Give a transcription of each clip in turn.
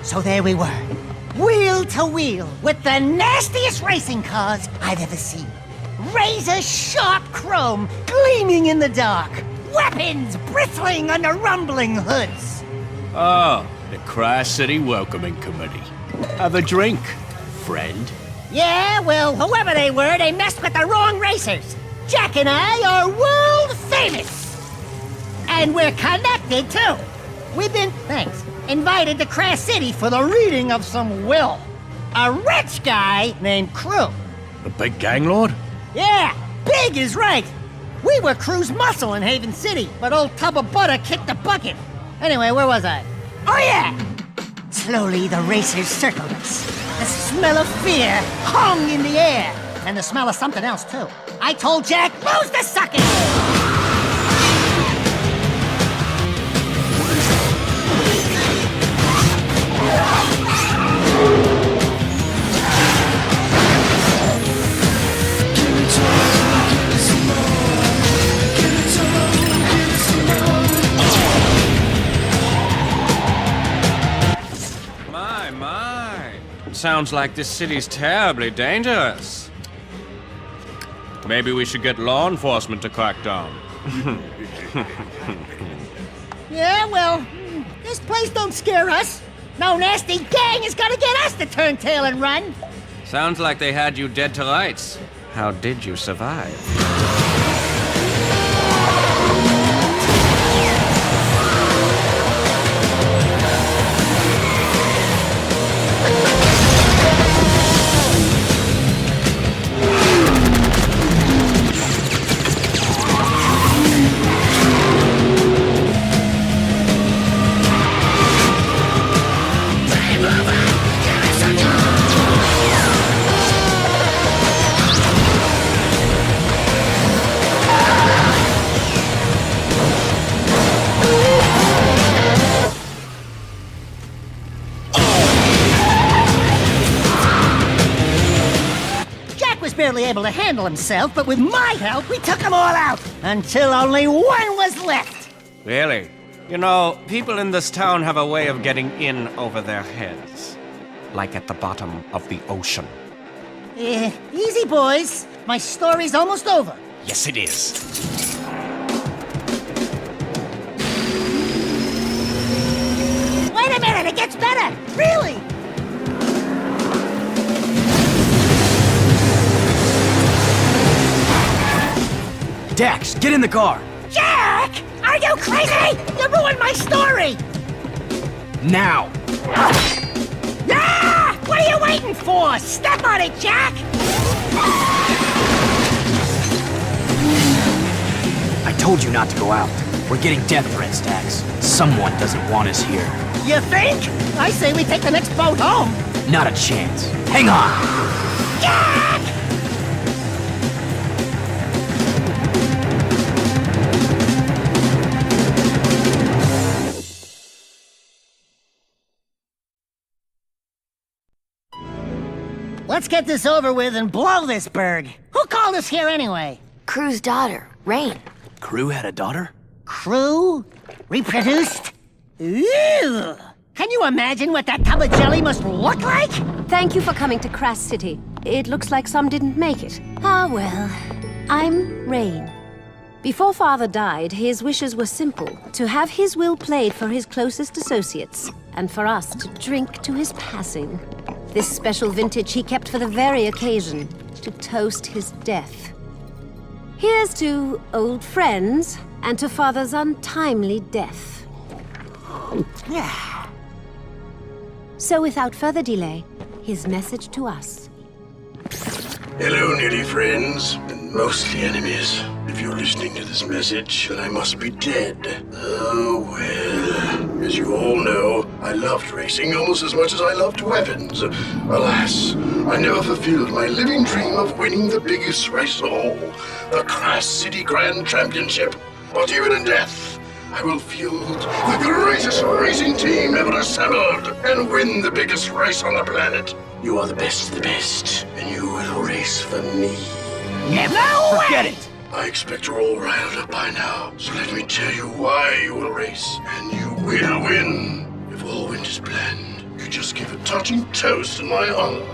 So there we were, wheel to wheel, with the nastiest racing cars I've ever seen. Razor-sharp chrome gleaming in the dark, weapons bristling under rumbling hoods. Oh, the Tri-City Welcoming Committee. Have a drink, friend. Yeah, well, whoever they were, they messed with the wrong racers. Jack and I are world famous. And we're connected, too. We've been, invited to Crash City for the reading of some will. A rich guy named Crew. The big gang lord? Yeah, big is right. We were Crew's muscle in Haven City, but old Tub of Butter kicked the bucket. Anyway, where was I? Oh yeah! Slowly the racers circled us. The smell of fear hung in the air. And the smell of something else, too. I told Jack, lose the suckers! My. Sounds like this city's terribly dangerous. Maybe we should get law enforcement to crack down. Yeah, well, this place don't scare us. No nasty gang is gonna get us to turn tail and run. Sounds like they had you dead to rights. How did you survive? Barely able to handle himself, but with my help, we took them all out, until only one was left. Really? You know, people in this town have a way of getting in over their heads. Like at the bottom of the ocean. Easy, boys. My story's almost over. Yes, it is. Wait a minute, it gets better! Really! Dax, get in the car! Jack! Are you crazy? You ruined my story! Now! Ah! What are you waiting for? Step on it, Jack! I told you not to go out. We're getting death threats, Dax. Someone doesn't want us here. You think? I say we take the next boat home. Not a chance. Hang on! Jack! Let's get this over with and blow this berg. Who called us here anyway? Crew's daughter, Rain. Crew had a daughter? Crew? Reproduced? Ew! Can you imagine what that tub of jelly must look like? Thank you for coming to Crash City. It looks like some didn't make it. Ah, well. I'm Rain. Before Father died, his wishes were simple. To have his will played for his closest associates, and for us to drink to his passing. This special vintage he kept for the very occasion, to toast his death. Here's to old friends, and to Father's untimely death. So without further delay, his message to us. Hello, nearly friends, and mostly enemies. If you're listening to this message, then I must be dead. Oh, well. As you all know, I loved racing almost as much as I loved weapons. Alas, I never fulfilled my living dream of winning the biggest race of all, the Crash City Grand Championship. But even in death, I will field the greatest racing team ever assembled and win the biggest race on the planet. You are the best of the best, and you will race for me. Never Forget it! I expect you're all riled up by now, so let me tell you why you will race, and you will win. If all went as planned, you'd just gave a touching toast in my honor.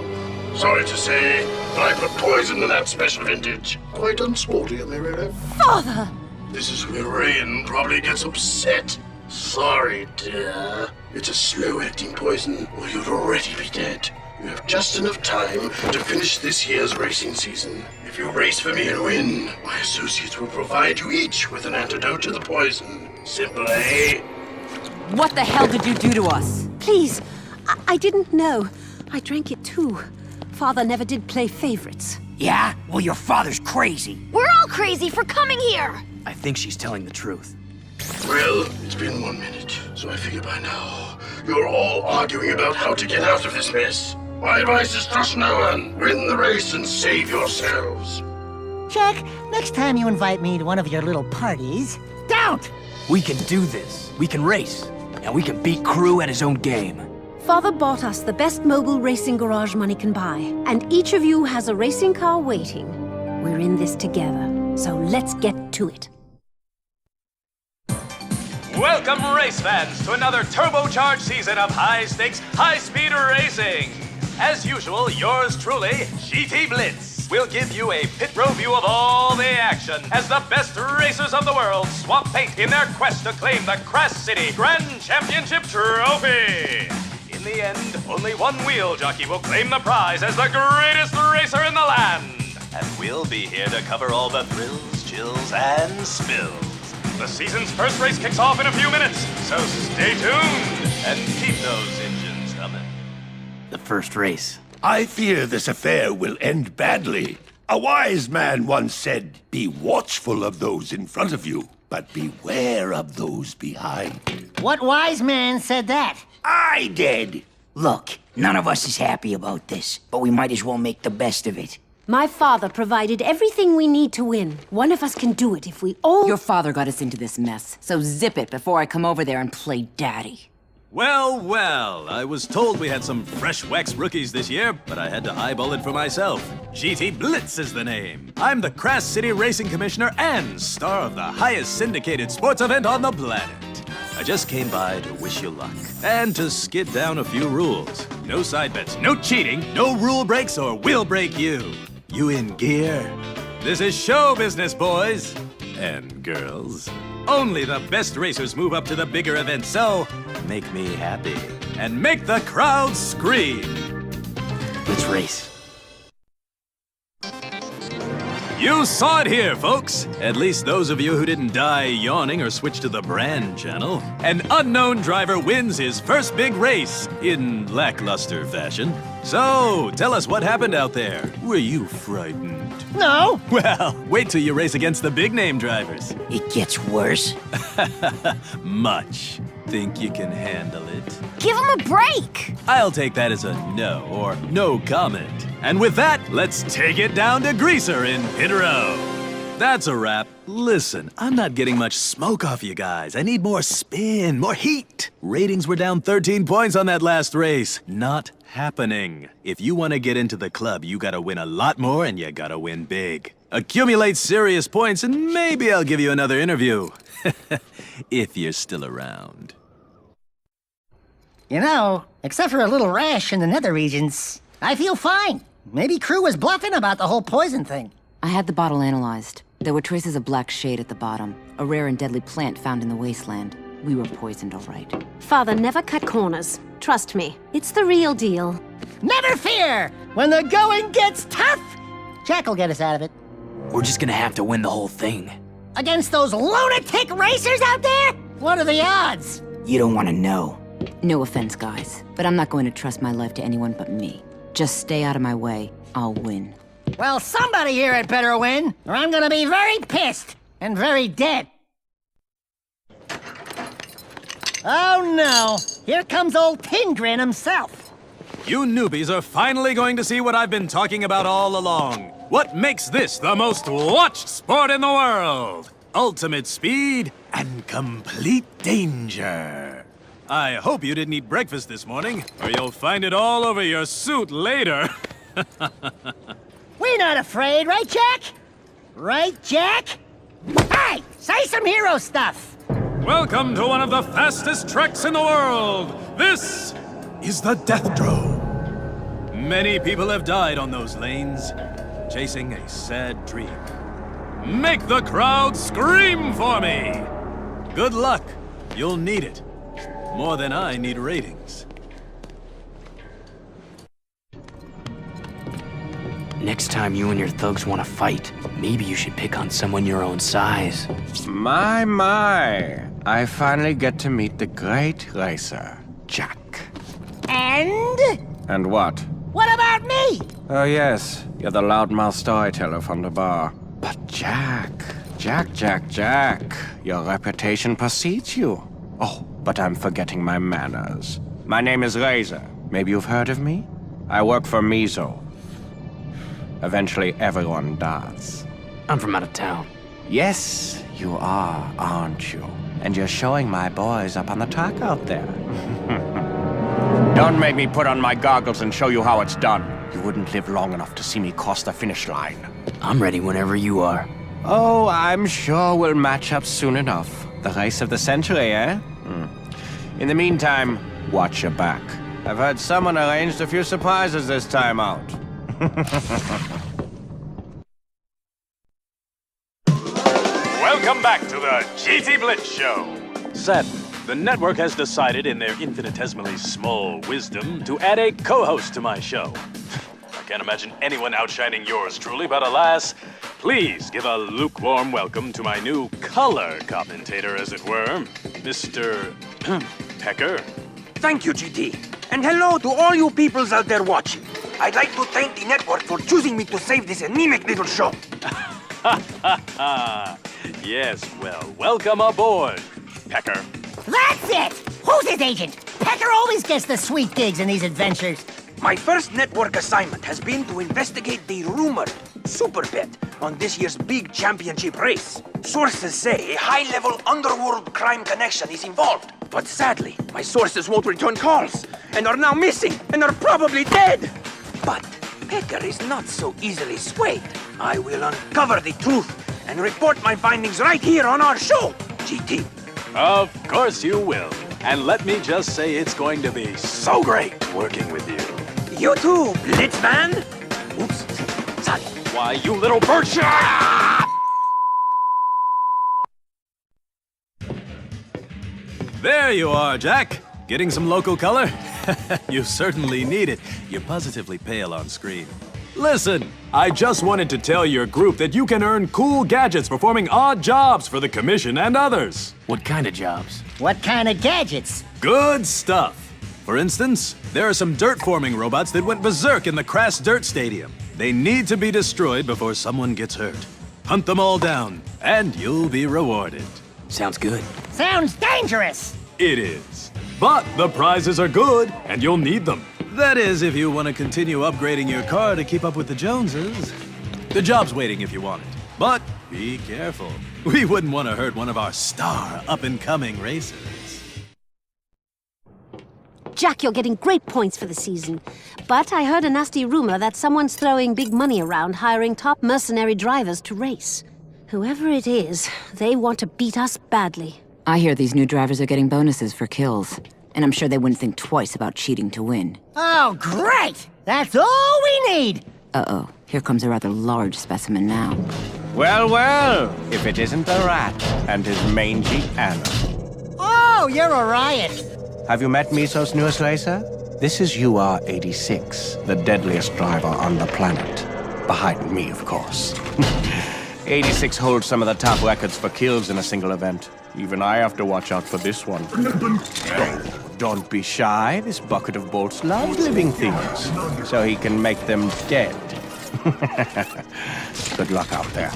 Sorry to say, but I put poison in that special vintage. Quite unsporty, am I right? Father! This is where Rain probably gets upset. Sorry, dear. It's a slow-acting poison, or you'd already be dead. You have just enough time to finish this year's racing season. If you race for me and win, my associates will provide you each with an antidote to the poison. Simple, eh? What the hell did you do to us? Please, I didn't know. I drank it too. Father never did play favorites. Yeah? Well, your father's crazy. We're all crazy for coming here! I think she's telling the truth. Well, it's been 1 minute, so I figure by now, you're all arguing about how to get out of this mess. My advice is trust no one. Win the race and save yourselves. Jack, next time you invite me to one of your little parties, don't! We can do this. We can race. And we can beat Crew at his own game. Father bought us the best mobile racing garage money can buy, and each of you has a racing car waiting. We're in this together, so let's get to it. Welcome, race fans, to another turbocharged season of high-stakes, high-speed racing. As usual, yours truly, GT Blitz, will give you a pit row view of all the action as the best racers of the world swap paint in their quest to claim the Crass City Grand Championship Trophy. In the end, only one wheel jockey will claim the prize as the greatest racer in the land. And we'll be here to cover all the thrills, chills, and spills. The season's first race kicks off in a few minutes, so stay tuned and keep those engines humming. The first race. I fear this affair will end badly. A wise man once said, "Be watchful of those in front of you, but beware of those behind." What wise man said that? I did. Look, none of us is happy about this, but we might as well make the best of it. My father provided everything we need to win. One of us can do it if we all... Your father got us into this mess, so zip it before I come over there and play daddy. Well, well, I was told we had some fresh wax rookies this year, but I had to eyeball it for myself. GT Blitz is the name. I'm the Crass City Racing Commissioner and star of the highest syndicated sports event on the planet. I just came by to wish you luck and to skid down a few rules. No side bets, no cheating, no rule breaks or we'll break you. You in gear? This is show business, boys and girls. Only the best racers move up to the bigger events, so make me happy and make the crowd scream. Let's race. You saw it here, folks. At least those of you who didn't die yawning or switch to the brand channel. An unknown driver wins his first big race in lackluster fashion. So, tell us what happened out there. Were you frightened? No! Well, wait till you race against the big-name drivers. It gets worse. Much. Think you can handle it? Give him a break! I'll take that as a no or no comment. And with that, let's take it down to Greaser in Pit Row. That's a wrap. Listen, I'm not getting much smoke off you guys. I need more spin, more heat. Ratings were down 13 points on that last race. Not happening. If you want to get into the club, you gotta win a lot more and you gotta win big. Accumulate serious points and maybe I'll give you another interview. If you're still around. You know, except for a little rash in the nether regions, I feel fine. Maybe Crew was bluffing about the whole poison thing. I had the bottle analyzed. There were traces of black shade at the bottom, a rare and deadly plant found in the wasteland. We were poisoned, all right. Father never cut corners. Trust me, it's the real deal. Never fear! When the going gets tough, Jack will get us out of it. We're just gonna have to win the whole thing. Against those lunatic racers out there? What are the odds? You don't want to know. No offense, guys, but I'm not going to trust my life to anyone but me. Just stay out of my way. I'll win. Well, somebody here had better win, or I'm gonna be very pissed and very dead. Oh no, here comes old Tingrin himself. You newbies are finally going to see what I've been talking about all along. What makes this the most watched sport in the world? Ultimate speed and complete danger. I hope you didn't eat breakfast this morning, or you'll find it all over your suit later. We're not afraid, right, Jack? Right, Jack? Hey, say some hero stuff. Welcome to one of the fastest tracks in the world. This is the death drove. Many people have died on those lanes, chasing a sad dream. Make the crowd scream for me! Good luck. You'll need it. More than I need ratings. Next time you and your thugs want to fight, maybe you should pick on someone your own size. My. I finally get to meet the great racer, Jack. And? And what? What about me? Oh yes, you're the loudmouth storyteller from the bar. But Jack, your reputation precedes you. Oh, but I'm forgetting my manners. My name is Razor. Maybe you've heard of me? I work for Mizo. Eventually everyone does. I'm from out of town. Yes, you are, aren't you? And you're showing my boys up on the track out there. Don't make me put on my goggles and show you how it's done. You wouldn't live long enough to see me cross the finish line. I'm ready whenever you are. Oh, I'm sure we'll match up soon enough. The race of the century, eh? In the meantime, watch your back. I've heard someone arranged a few surprises this time out. Welcome back to the GT Blitz Show. Sadly, the network has decided in their infinitesimally small wisdom to add a co-host to my show. I can't imagine anyone outshining yours truly, but alas, please give a lukewarm welcome to my new color commentator, as it were, Mr. Pecker. Thank you, GT. And hello to all you peoples out there watching. I'd like to thank the network for choosing me to save this anemic little show. Yes, well, welcome aboard, Pecker. That's it! Who's his agent? Pecker always gets the sweet gigs in these adventures. My first network assignment has been to investigate the rumored super bet on this year's big championship race. Sources say a high-level underworld crime connection is involved. But sadly, my sources won't return calls, and are now missing, and are probably dead. But Pecker is not so easily swayed. I will uncover the truth and report my findings right here on our show, GT. Of course you will. And let me just say it's going to be so great working with you. You too, Blitzman. Oops, sorry. Why, you little bird! There you are, Jack. Getting some local color? You certainly need it. You're positively pale on screen. Listen, I just wanted to tell your group that you can earn cool gadgets performing odd jobs for the Commission and others. What kind of jobs? What kind of gadgets? Good stuff. For instance, there are some dirt-forming robots that went berserk in the Crass Dirt Stadium. They need to be destroyed before someone gets hurt. Hunt them all down, and you'll be rewarded. Sounds good. Sounds dangerous! It is. But the prizes are good, and you'll need them. That is, if you want to continue upgrading your car to keep up with the Joneses. The job's waiting if you want it. But be careful. We wouldn't want to hurt one of our star up-and-coming racers. Jack, you're getting great points for the season. But I heard a nasty rumor that someone's throwing big money around hiring top mercenary drivers to race. Whoever it is, they want to beat us badly. I hear these new drivers are getting bonuses for kills. And I'm sure they wouldn't think twice about cheating to win. Oh, great! That's all we need! Uh-oh. Here comes a rather large specimen now. Well, well, if it isn't the rat and his mangy Anna. Oh, you're a riot! Have you met Miso's newest racer? This is UR-86, the deadliest driver on the planet. Behind me, of course. 86 holds some of the top records for kills in a single event. Even I have to watch out for this one. Oh, don't be shy. This bucket of bolts loves living things, so he can make them dead. Good luck out there.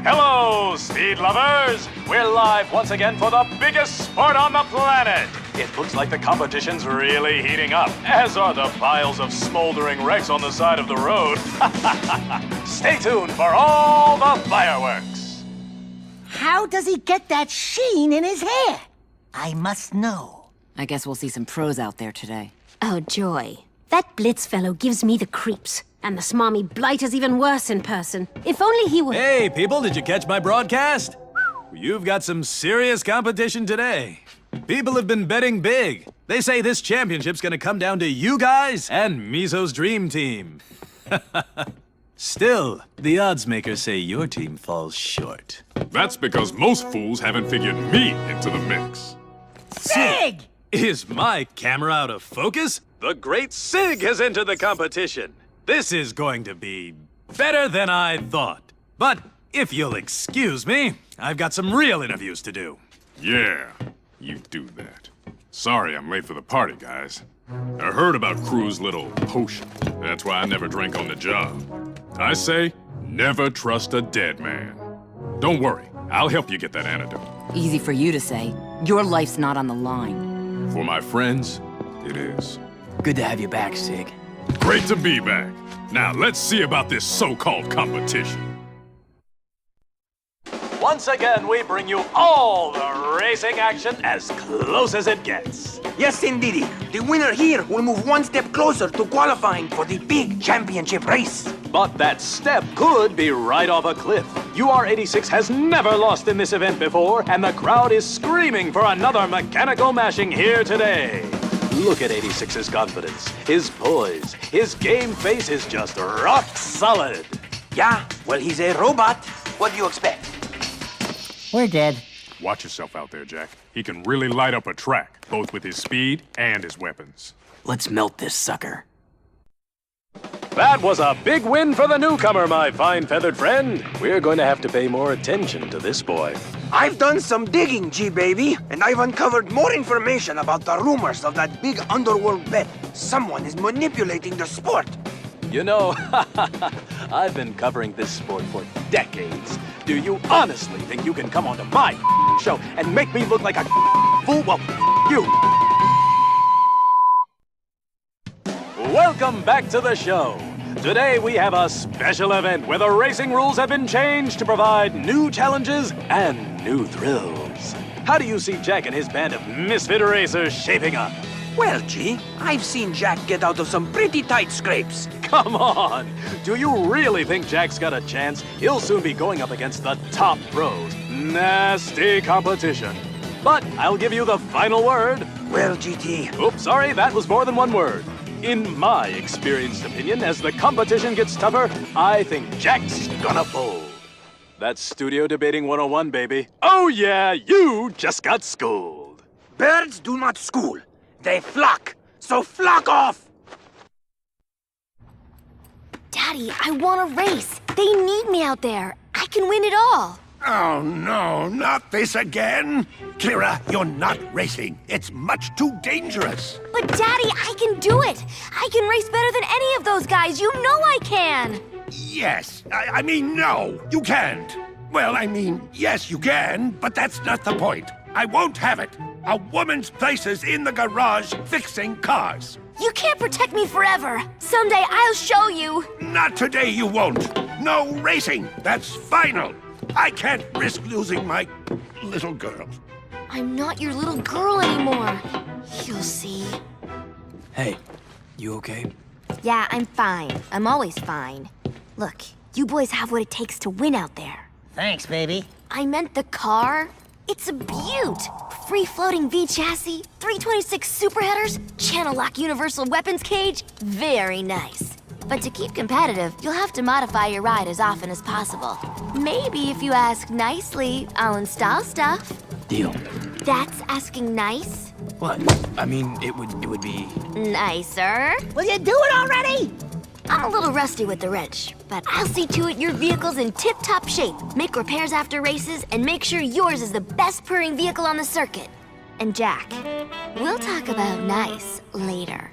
Hello, speed lovers! We're live once again for the biggest sport on the planet! It looks like the competition's really heating up, as are the piles of smoldering wrecks on the side of the road. Stay tuned for all the fireworks! How does he get that sheen in his hair? I must know. I guess we'll see some pros out there today. Oh, joy. That Blitz fellow gives me the creeps. And the smarmy blighter's even worse in person. If only he were... Hey, people, did you catch my broadcast? You've got some serious competition today. People have been betting big. They say this championship's gonna come down to you guys and Miso's dream team. Still, the odds makers say your team falls short. That's because most fools haven't figured me into the mix. Sig! Is my camera out of focus? The great Sig has entered the competition. This is going to be better than I thought. But if you'll excuse me, I've got some real interviews to do. Yeah, you do that. Sorry I'm late for the party, guys. I heard about Crew's little potion. That's why I never drank on the job. I say, never trust a dead man. Don't worry, I'll help you get that antidote. Easy for you to say. Your life's not on the line. For my friends, it is. Good to have you back, Sig. Great to be back. Now let's see about this so-called competition. Once again, we bring you all the racing action as close as it gets. Yes, indeedy. The winner here will move one step closer to qualifying for the big championship race. But that step could be right off a cliff. UR86 has never lost in this event before, and the crowd is screaming for another mechanical mashing here today. Look at 86's confidence, his poise, his game face is just rock solid. Yeah, well, he's a robot. What do you expect? We're dead. Watch yourself out there, Jack. He can really light up a track, both with his speed and his weapons. Let's melt this sucker. That was a big win for the newcomer, my fine feathered friend. We're going to have to pay more attention to this boy. I've done some digging, G-Baby, and I've uncovered more information about the rumors of that big underworld bet. Someone is manipulating the sport. You know, I've been covering this sport for decades. Do you honestly think you can come onto my show and make me look like a fool? Well, you. Welcome back to the show. Today we have a special event where the racing rules have been changed to provide new challenges and new thrills. How do you see Jack and his band of misfit racers shaping up? Well, G, I've seen Jack get out of some pretty tight scrapes. Come on! Do you really think Jack's got a chance? He'll soon be going up against the top pros. Nasty competition. But I'll give you the final word. Well, GT... Oops, sorry, that was more than one word. In my experienced opinion, as the competition gets tougher, I think Jack's gonna fold. That's Studio Debating 101, baby. Oh yeah, you just got schooled. Birds do not school. They flock. So flock off! Daddy, I want to race. They need me out there. I can win it all. Oh no, not this again! Clara, you're not racing. It's much too dangerous. But Daddy, I can do it. I can race better than any of those guys. You know I can. Yes, I mean, no, you can't. Well, I mean, yes, you can, but that's not the point. I won't have it. A woman's place is in the garage fixing cars. You can't protect me forever. Someday I'll show you. Not today, you won't. No racing. That's final. I can't risk losing my little girl. I'm not your little girl anymore. You'll see. Hey, you okay? Yeah, I'm fine. I'm always fine. Look, you boys have what it takes to win out there. Thanks, baby. I meant the car. It's a beaut. Free-floating V-chassis, 326 super headers, channel lock universal weapons cage. Very nice. But to keep competitive, you'll have to modify your ride as often as possible. Maybe if you ask nicely, I'll install stuff. Deal. That's asking nice? What? I mean, it would be... Nicer? Will you do it already? I'm a little rusty with the wrench, but I'll see to it your vehicle's in tip-top shape, make repairs after races, and make sure yours is the best purring vehicle on the circuit. And Jack, we'll talk about nice later.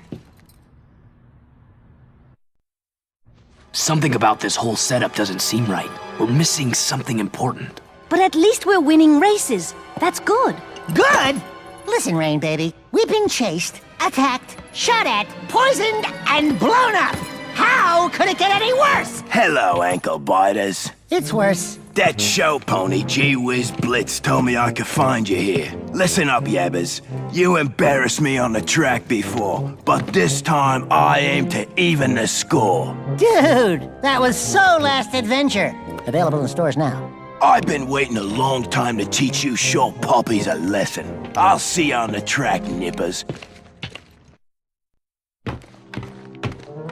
Something about this whole setup doesn't seem right. We're missing something important. But at least we're winning races. That's good. Good? Listen, Rain baby, we've been chased, attacked, shot at, poisoned, and blown up. How could it get any worse? Hello, ankle biters. It's worse. That show pony, Gee Whiz Blitz, told me I could find you here. Listen up, yabbers. You embarrassed me on the track before, but this time I aim to even the score. Dude, that was so last adventure. Available in stores now. I've been waiting a long time to teach you short puppies a lesson. I'll see you on the track, nippers.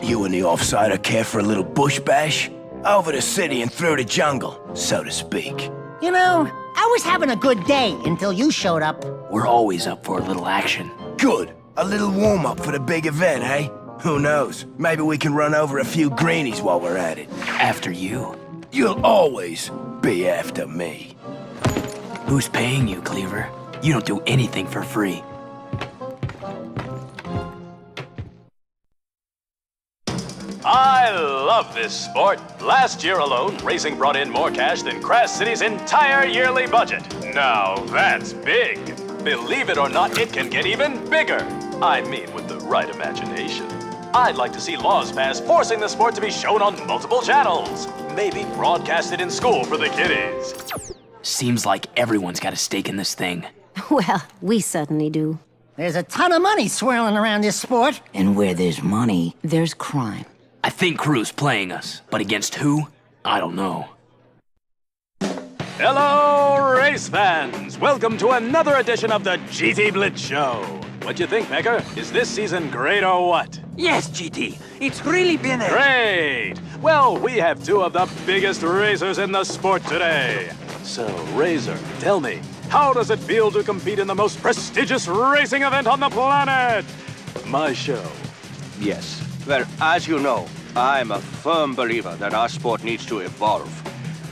You and the offsider care for a little bush bash? Over the city and through the jungle, so to speak. You know, I was having a good day until you showed up. We're always up for a little action. Good. A little warm-up for the big event, eh? Who knows? Maybe we can run over a few greenies while we're at it. After you. You'll always be after me. Who's paying you, Cleaver? You don't do anything for free. I love this sport. Last year alone, racing brought in more cash than Crash City's entire yearly budget. Now that's big. Believe it or not, it can get even bigger. I mean, with the right imagination. I'd like to see laws passed forcing the sport to be shown on multiple channels. Maybe broadcasted in school for the kiddies. Seems like everyone's got a stake in this thing. Well, we certainly do. There's a ton of money swirling around this sport. And where there's money, there's crime. I think Crew's playing us, but against who? I don't know. Hello, race fans! Welcome to another edition of the GT Blitz Show. What you think, Becker? Is this season great or what? Yes, GT. It's really been a... Great! Well, we have two of the biggest racers in the sport today. So, Razor, tell me, how does it feel to compete in the most prestigious racing event on the planet? My show. Yes. Well, as you know, I'm a firm believer that our sport needs to evolve.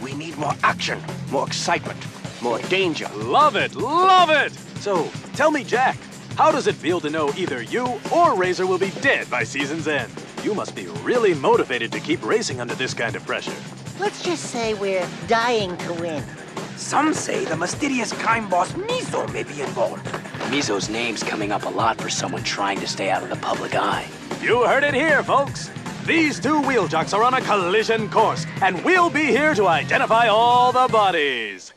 We need more action, more excitement, more danger. Love it! Love it! So, tell me, Jack, how does it feel to know either you or Razor will be dead by season's end? You must be really motivated to keep racing under this kind of pressure. Let's just say we're dying to win. Some say the mysterious crime boss Mizo may be involved. Mizo's name's coming up a lot for someone trying to stay out of the public eye. You heard it here, folks. These two wheel jocks are on a collision course, and we'll be here to identify all the bodies.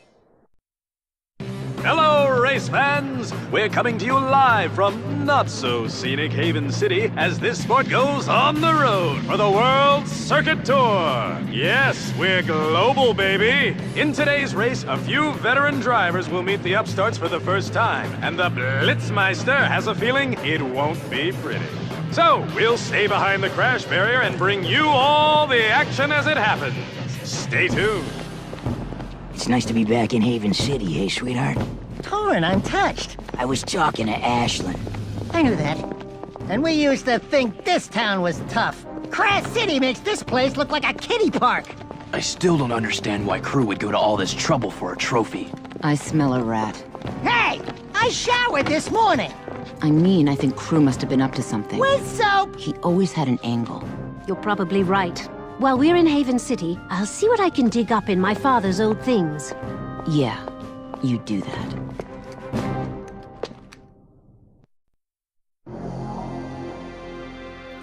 Hello, race fans! We're coming to you live from not-so-scenic Haven City as this sport goes on the road for the World Circuit Tour. Yes, we're global, baby! In today's race, a few veteran drivers will meet the upstarts for the first time, and the Blitzmeister has a feeling it won't be pretty. So, we'll stay behind the crash barrier and bring you all the action as it happens. Stay tuned. It's nice to be back in Haven City, hey, sweetheart? Torrin, I'm touched. I was talking to Ashlyn. I knew that. And we used to think this town was tough. Crash City makes this place look like a kiddie park. I still don't understand why Crew would go to all this trouble for a trophy. I smell a rat. Hey! I showered this morning! I mean, I think Crew must have been up to something. With soap! He always had an angle. You're probably right. While we're in Haven City, I'll see what I can dig up in my father's old things. Yeah, you do that.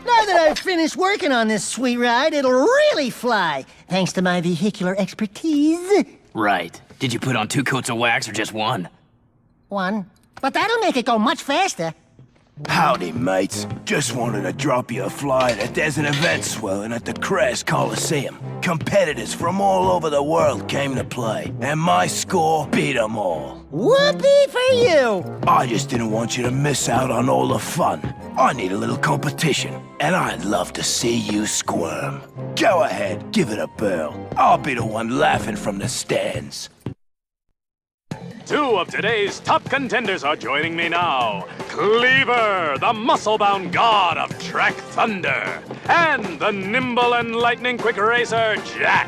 Now that I've finished working on this sweet ride, it'll really fly, thanks to my vehicular expertise. Right. Did you put on 2 coats of wax or just one? One. But that'll make it go much faster. Howdy, mates. Just wanted to drop you a flyer that there's an event swelling at the Crash Coliseum. Competitors from all over the world came to play, and my score beat them all. Whoopee for you! I just didn't want you to miss out on all the fun. I need a little competition, and I'd love to see you squirm. Go ahead, give it a whirl. I'll be the one laughing from the stands. Two of today's top contenders are joining me now. Cleaver, the muscle-bound god of track thunder, and the nimble and lightning-quick racer, Jack.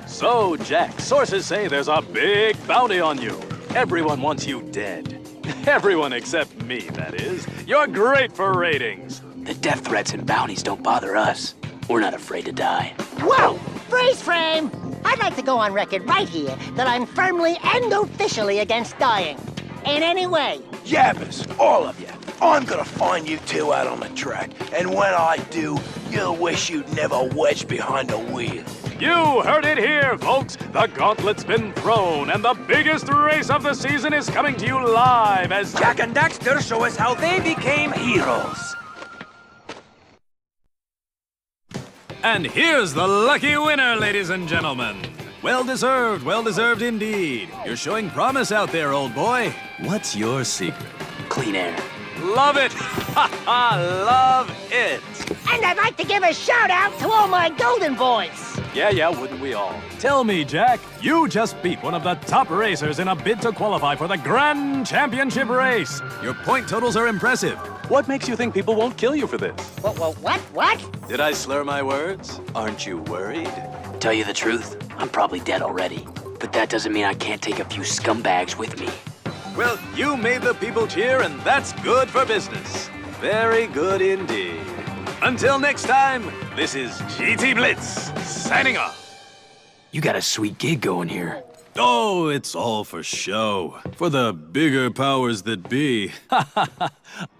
So, Jack, sources say there's a big bounty on you. Everyone wants you dead. Everyone except me, that is. You're great for ratings. The death threats and bounties don't bother us. We're not afraid to die. Whoa! Freeze frame! I'd like to go on record right here that I'm firmly and officially against dying. In any way. Yabbers, all of you. I'm gonna find you two out on the track, and when I do, you'll wish you'd never wedged behind the wheel. You heard it here, folks. The gauntlet's been thrown, and the biggest race of the season is coming to you live as Jack and Daxter show us how they became heroes. And here's the lucky winner, ladies and gentlemen. Well deserved indeed. You're showing promise out there, old boy. What's your secret? Clean air. Love it! Ha ha! Love it! And I'd like to give a shout out to all my golden boys. Yeah, wouldn't we all? Tell me, Jack, you just beat one of the top racers in a bid to qualify for the Grand Championship race. Your point totals are impressive. What makes you think people won't kill you for this? What? Did I slur my words? Aren't you worried? Tell you the truth, I'm probably dead already. But that doesn't mean I can't take a few scumbags with me. Well, you made the people cheer, and that's good for business. Very good indeed. Until next time, this is GT Blitz, signing off. You got a sweet gig going here. Oh, it's all for show. For the bigger powers that be.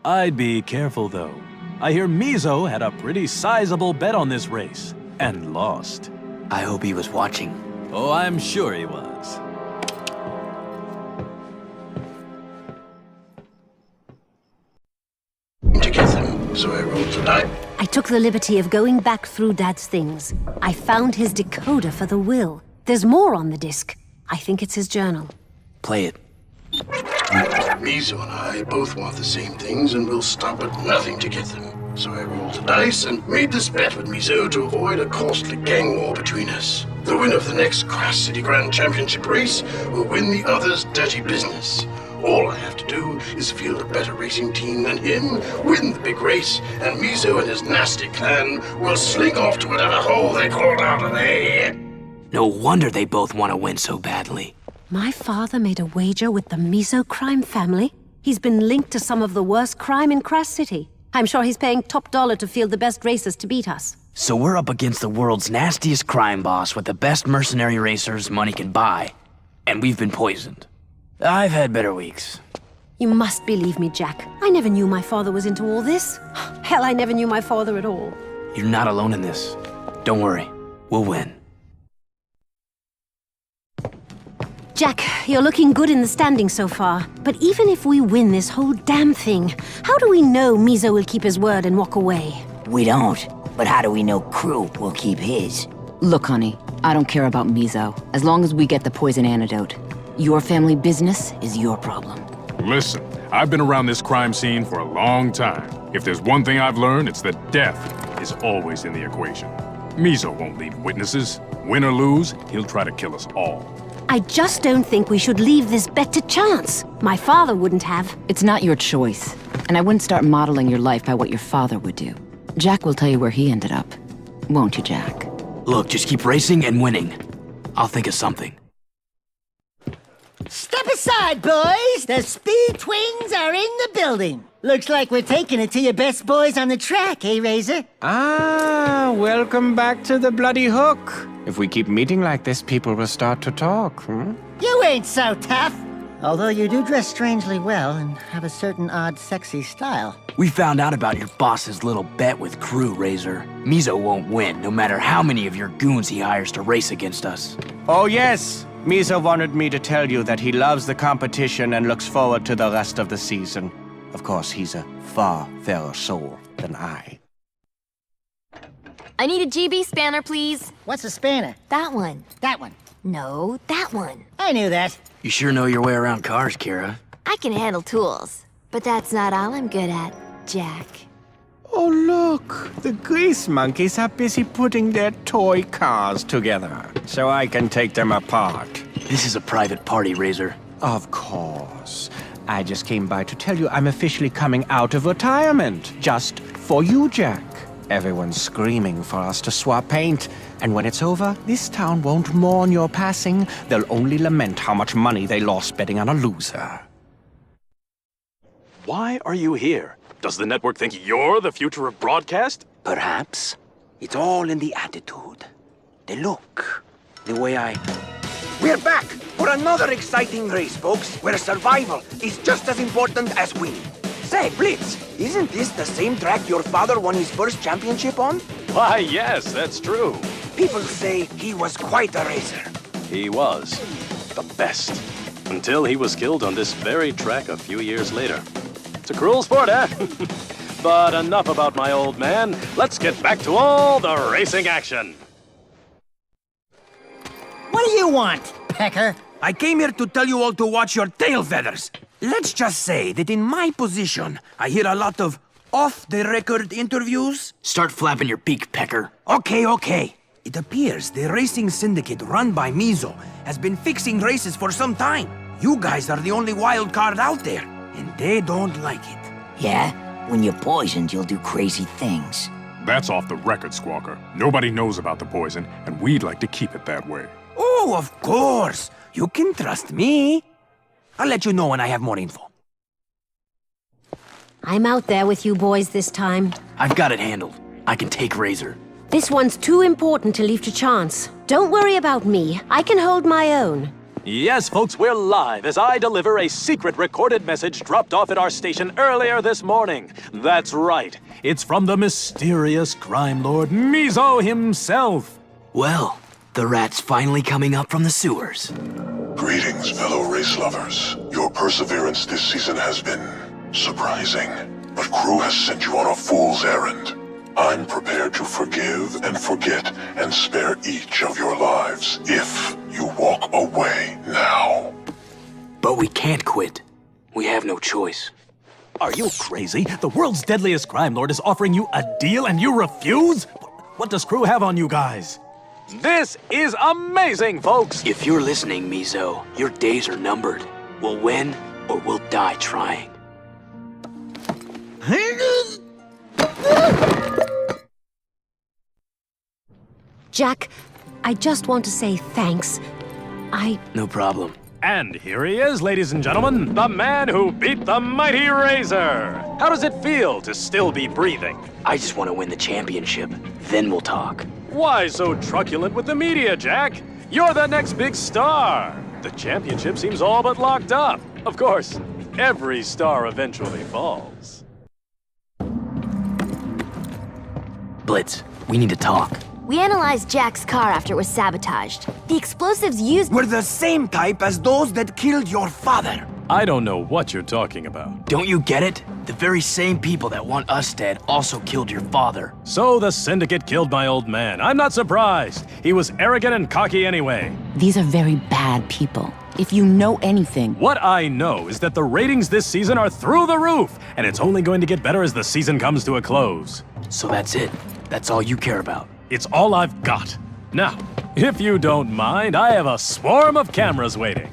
I'd be careful, though. I hear Mizo had a pretty sizable bet on this race, and lost. I hope he was watching. Oh, I'm sure he was. To get them, so I rolled the die. I took the liberty of going back through Dad's things. I found his decoder for the will. There's more on the disc. I think it's his journal. Play it. Mizo and I both want the same things, and we'll stop at nothing to get them. So I rolled the dice and made this bet with Mizo to avoid a costly gang war between us. The winner of the next Crash City Grand Championship race will win the other's dirty business. All I have to do is field a better racing team than him, win the big race, and Mizo and his nasty clan will slink off to whatever hole they crawled out of there. No wonder they both want to win so badly. My father made a wager with the Mizo crime family. He's been linked to some of the worst crime in Crash City. I'm sure he's paying top dollar to field the best racers to beat us. So we're up against the world's nastiest crime boss with the best mercenary racers money can buy. And we've been poisoned. I've had better weeks. You must believe me, Jack. I never knew my father was into all this. Hell, I never knew my father at all. You're not alone in this. Don't worry. We'll win. Jack, you're looking good in the standings so far. But even if we win this whole damn thing, how do we know Mizo will keep his word and walk away? We don't. But how do we know Crew will keep his? Look, honey, I don't care about Mizo, as long as we get the poison antidote. Your family business is your problem. Listen, I've been around this crime scene for a long time. If there's one thing I've learned, it's that death is always in the equation. Mizo won't leave witnesses. Win or lose, he'll try to kill us all. I just don't think we should leave this bet to chance. My father wouldn't have. It's not your choice, and I wouldn't start modeling your life by what your father would do. Jack will tell you where he ended up. Won't you, Jack? Look, just keep racing and winning. I'll think of something. Step aside, boys! The Speed Twins are in the building. Looks like we're taking it to your best boys on the track, eh, Razor? Ah, welcome back to the Bloody Hook. If we keep meeting like this, people will start to talk, You ain't so tough. Although you do dress strangely well and have a certain odd, sexy style. We found out about your boss's little bet with Crew, Razor. Mizo won't win, no matter how many of your goons he hires to race against us. Oh, yes. Mizo wanted me to tell you that he loves the competition and looks forward to the rest of the season. Of course, he's a far fairer soul than I. I need a GB spanner, please. What's a spanner? That one. That one. No, that one. I knew that. You sure know your way around cars, Kira. I can handle tools, but that's not all I'm good at, Jack. Oh, look. The grease monkeys are busy putting their toy cars together, so I can take them apart. This is a private party, Razor. Of course. I just came by to tell you I'm officially coming out of retirement. Just for you, Jack. Everyone's screaming for us to swap paint. And when it's over, this town won't mourn your passing. They'll only lament how much money they lost betting on a loser. Why are you here? Does the network think you're the future of broadcast? Perhaps. It's all in the attitude, the look, the way I... We're back for another exciting race, folks, where survival is just as important as winning. Say, Blitz, isn't this the same track your father won his first championship on? Why, yes, that's true. People say he was quite a racer. He was. The best. Until he was killed on this very track a few years later. It's a cruel sport, eh? But enough about my old man. Let's get back to all the racing action. What do you want, Pecker? I came here to tell you all to watch your tail feathers. Let's just say that in my position, I hear a lot of off-the-record interviews. Start flapping your beak, Pecker. Okay. It appears the racing syndicate run by Mizo has been fixing races for some time. You guys are the only wild card out there, and they don't like it. Yeah? When you're poisoned, you'll do crazy things. That's off the record, Squawker. Nobody knows about the poison, and we'd like to keep it that way. Oh, of course. You can trust me. I'll let you know when I have more info. I'm out there with you boys this time. I've got it handled. I can take Razor. This one's too important to leave to chance. Don't worry about me. I can hold my own. Yes, folks, we're live as I deliver a secret recorded message dropped off at our station earlier this morning. That's right. It's from the mysterious crime lord Mizo himself. Well, the rat's finally coming up from the sewers. Greetings, fellow race lovers. Your perseverance this season has been surprising, but Crew has sent you on a fool's errand. I'm prepared to forgive and forget and spare each of your lives if you walk away now. But we can't quit. We have no choice. Are you crazy? The world's deadliest crime lord is offering you a deal and you refuse? What does Crew have on you guys? This is amazing, folks! If you're listening, Mizo, your days are numbered. We'll win or we'll die trying. Jack, I just want to say thanks. No problem. And here he is, ladies and gentlemen, the man who beat the mighty Razor. How does it feel to still be breathing? I just want to win the championship. Then we'll talk. Why so truculent with the media, Jack? You're the next big star. The championship seems all but locked up. Of course, every star eventually falls. Blitz, we need to talk. We analyzed Jack's car after it was sabotaged. The explosives used were the same type as those that killed your father. I don't know what you're talking about. Don't you get it? The very same people that want us dead also killed your father. So the Syndicate killed my old man. I'm not surprised. He was arrogant and cocky anyway. These are very bad people. If you know anything... What I know is that the ratings this season are through the roof, and it's only going to get better as the season comes to a close. So that's it. That's all you care about. It's all I've got. Now, if you don't mind, I have a swarm of cameras waiting.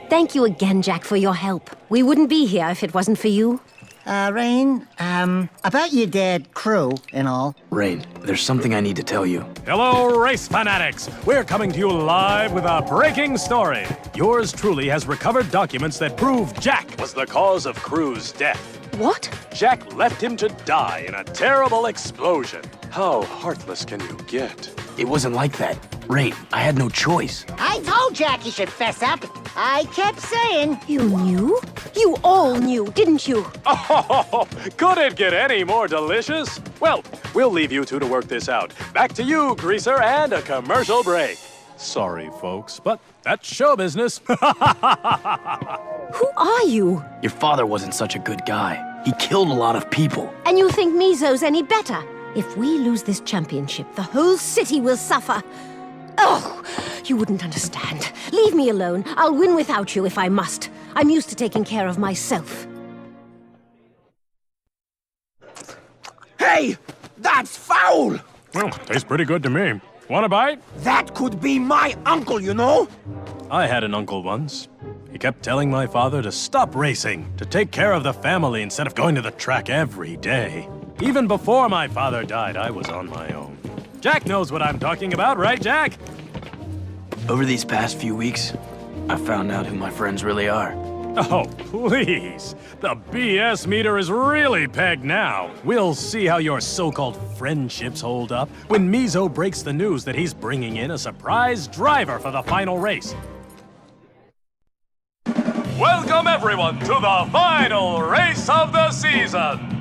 Thank you again, Jack, for your help. We wouldn't be here if it wasn't for you. Rain, about your dad, Crew, and all. Rain, there's something I need to tell you. Hello, race fanatics! We're coming to you live with a breaking story. Yours truly has recovered documents that prove Jack was the cause of Crew's death. What? Jack left him to die in a terrible explosion. How heartless can you get? It wasn't like that. Rain, I had no choice. I told Jack he should fess up. I kept saying. You knew? You all knew, didn't you? Oh, could it get any more delicious? Well, we'll leave you two to work this out. Back to you, Greaser, and a commercial break. Sorry, folks, but that's show business. Who are you? Your father wasn't such a good guy. He killed a lot of people. And you think Mizo's any better? If we lose this championship, the whole city will suffer. Oh, you wouldn't understand. Leave me alone. I'll win without you if I must. I'm used to taking care of myself. Hey! That's foul! Well, tastes pretty good to me. Want a bite? That could be my uncle, you know? I had an uncle once. He kept telling my father to stop racing, to take care of the family instead of going to the track every day. Even before my father died, I was on my own. Jack knows what I'm talking about, right, Jack? Over these past few weeks, I found out who my friends really are. Oh, please. The BS meter is really pegged now. We'll see how your so-called friendships hold up when Mizo breaks the news that he's bringing in a surprise driver for the final race. Welcome, everyone, to the final race of the season.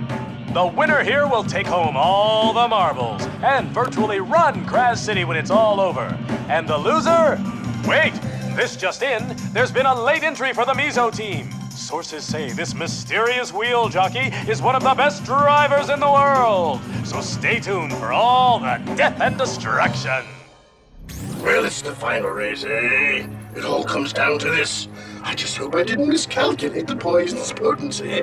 The winner here will take home all the marbles and virtually run Kraz City when it's all over. And the loser? Wait, this just in, there's been a late entry for the Mizo team. Sources say this mysterious wheel jockey is one of the best drivers in the world. So stay tuned for all the death and destruction. Well, it's the final race, eh? It all comes down to this. I just hope I didn't miscalculate the poison's potency.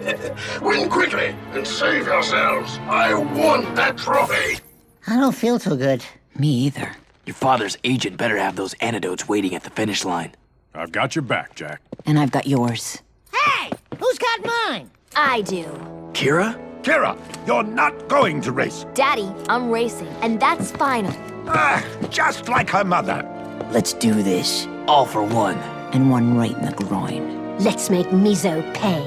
Win quickly and save yourselves. I want that trophy. I don't feel too good. Me either. Your father's agent better have those antidotes waiting at the finish line. I've got your back, Jack. And I've got yours. Hey! Who's got mine? I do. Kira? Kira, you're not going to race. Daddy, I'm racing, and that's final. Just like her mother. Let's do this. All for one. And one right in the groin. Let's make Mizo pay.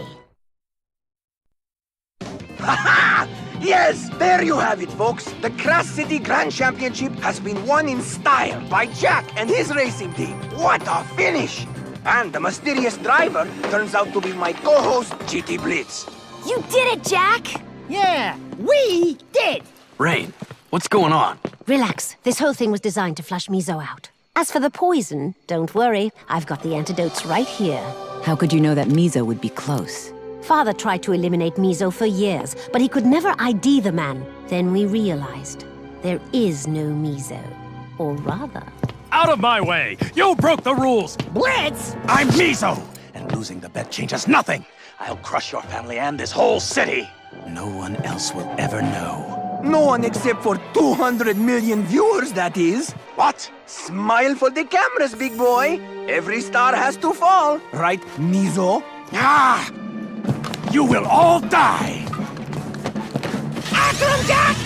Yes, there you have it, folks. The Kraz City Grand Championship has been won in style by Jack and his racing team. What a finish! And the mysterious driver turns out to be my co-host, GT Blitz. You did it, Jack! Yeah, we did! Rain, what's going on? Relax. This whole thing was designed to flush Mizo out. As for the poison, don't worry. I've got the antidotes right here. How could you know that Mizo would be close? Father tried to eliminate Mizo for years, but he could never ID the man. Then we realized there is no Mizo. Or rather... Out of my way! You broke the rules! Blitz! I'm Mizo, and losing the bet changes nothing. I'll crush your family and this whole city. No one else will ever know. No one except for 200 million viewers, that is. What? Smile for the cameras, big boy. Every star has to fall, right, Mizo? Ah! You will all die! After him, Jack!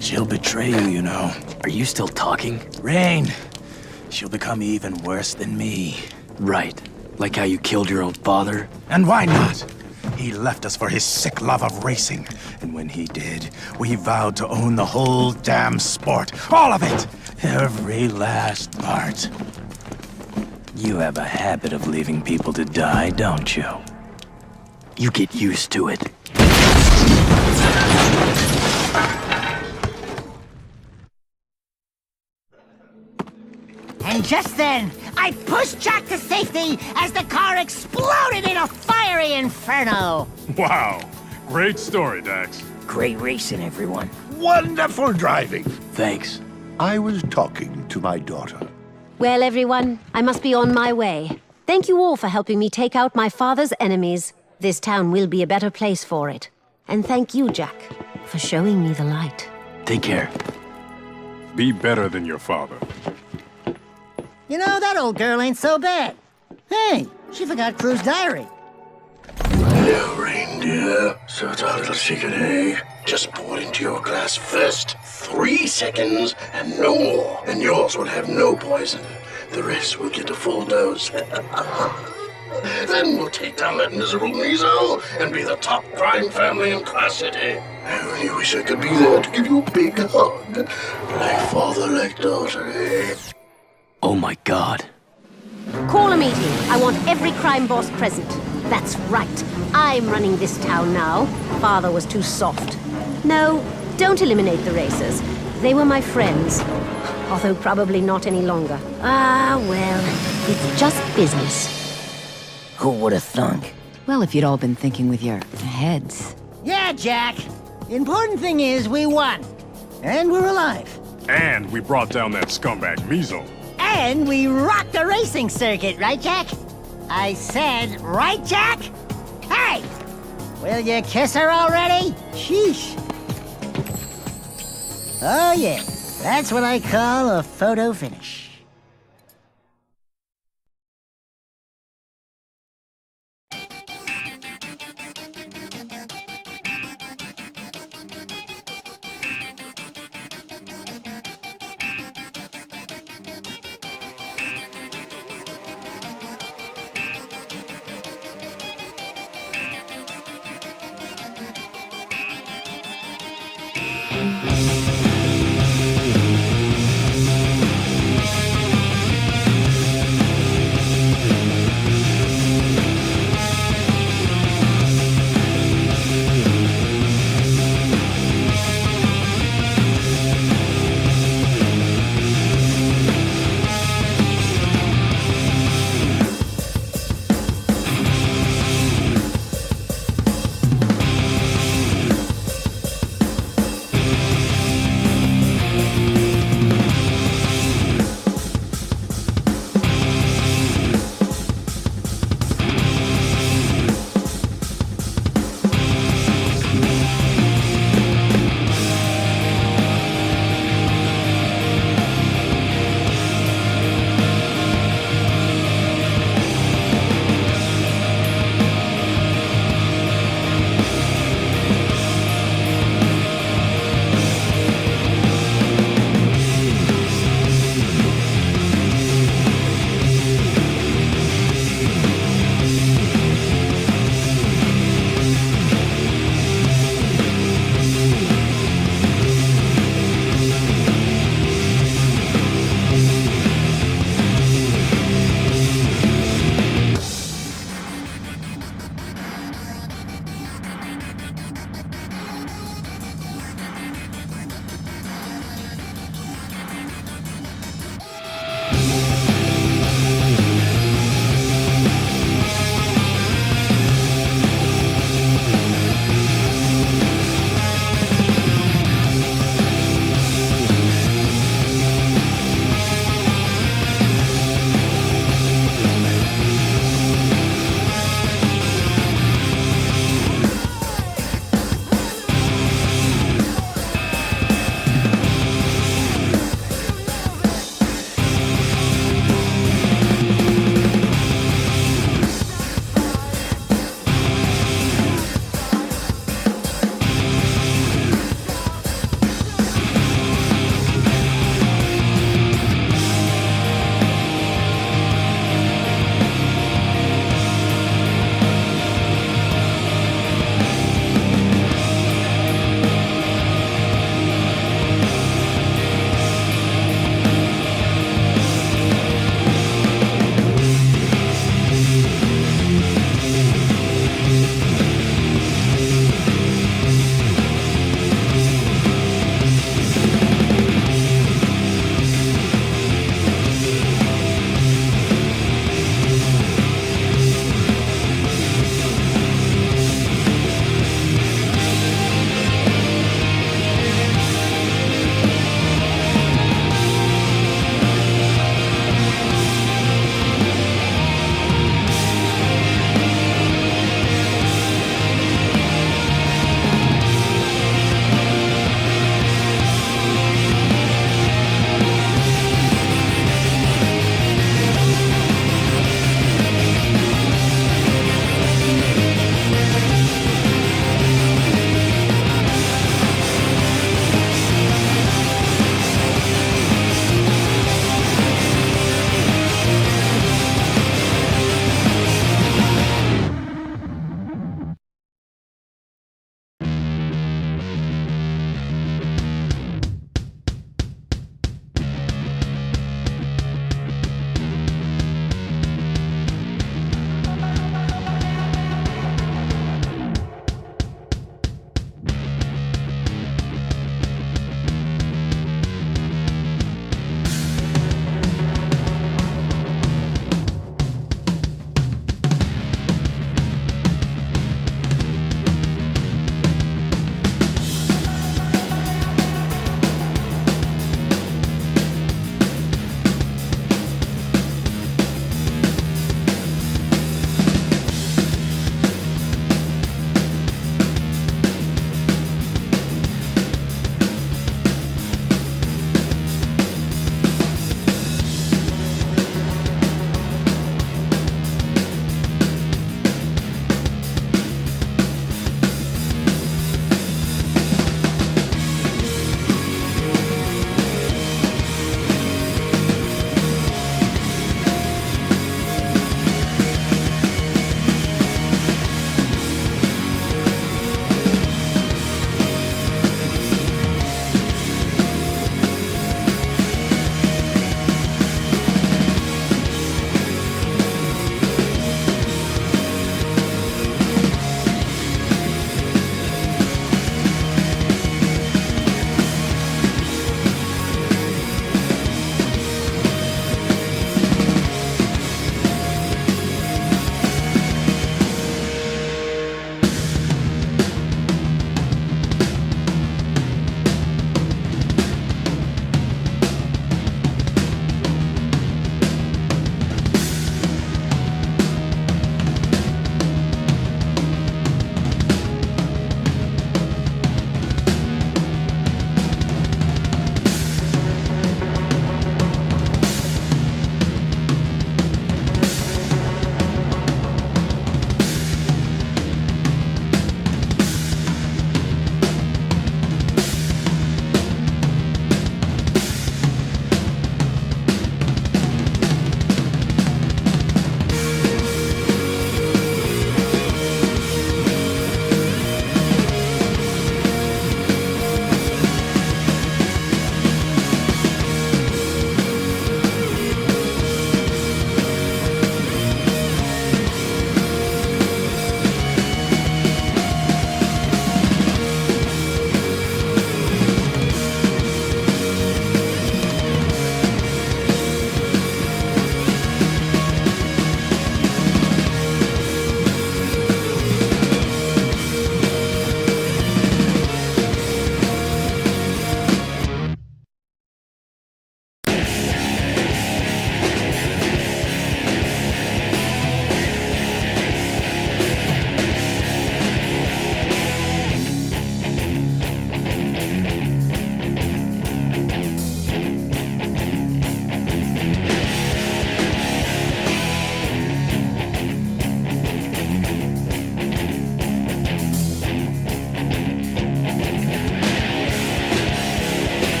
She'll betray you, you know. Are you still talking? Rain. She'll become even worse than me. Right. Like how you killed your own father? And why not? He left us for his sick love of racing. And when he did, we vowed to own the whole damn sport. All of it! Every last part. You have a habit of leaving people to die, don't you? You get used to it. And just then, I pushed Jack to safety as the car exploded in a fiery inferno. Wow. Great story, Dax. Great racing, everyone. Wonderful driving. Thanks. I was talking to my daughter. Well, everyone, I must be on my way. Thank you all for helping me take out my father's enemies. This town will be a better place for it. And thank you, Jack, for showing me the light. Take care. Be better than your father. You know, that old girl ain't so bad. Hey, she forgot Crew's diary. Hello, reindeer. So it's our little secret, eh? Just pour it into your glass first. 3 seconds and no more. And yours will have no poison. The rest will get a full dose. Then we'll take down that miserable Mizo and be the top crime family in Kraz City. I only wish I could be there to give you a big hug. Like father, like daughter, eh? Oh my god. Call a meeting. I want every crime boss present. That's right. I'm running this town now. Father was too soft. No, don't eliminate the racers. They were my friends. Although probably not any longer. Ah, well, it's just business. Who would have thunk? Well, if you'd all been thinking with your heads. Yeah, Jack. The important thing is we won. And we're alive. And we brought down that scumbag Mizo. And we rocked the racing circuit, right, Jack? I said, right, Jack? Hey! Will you kiss her already? Sheesh. Oh, yeah. That's what I call a photo finish.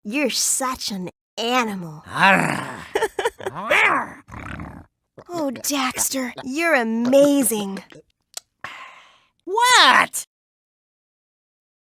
You're such an animal. Oh, Daxter, you're amazing. What?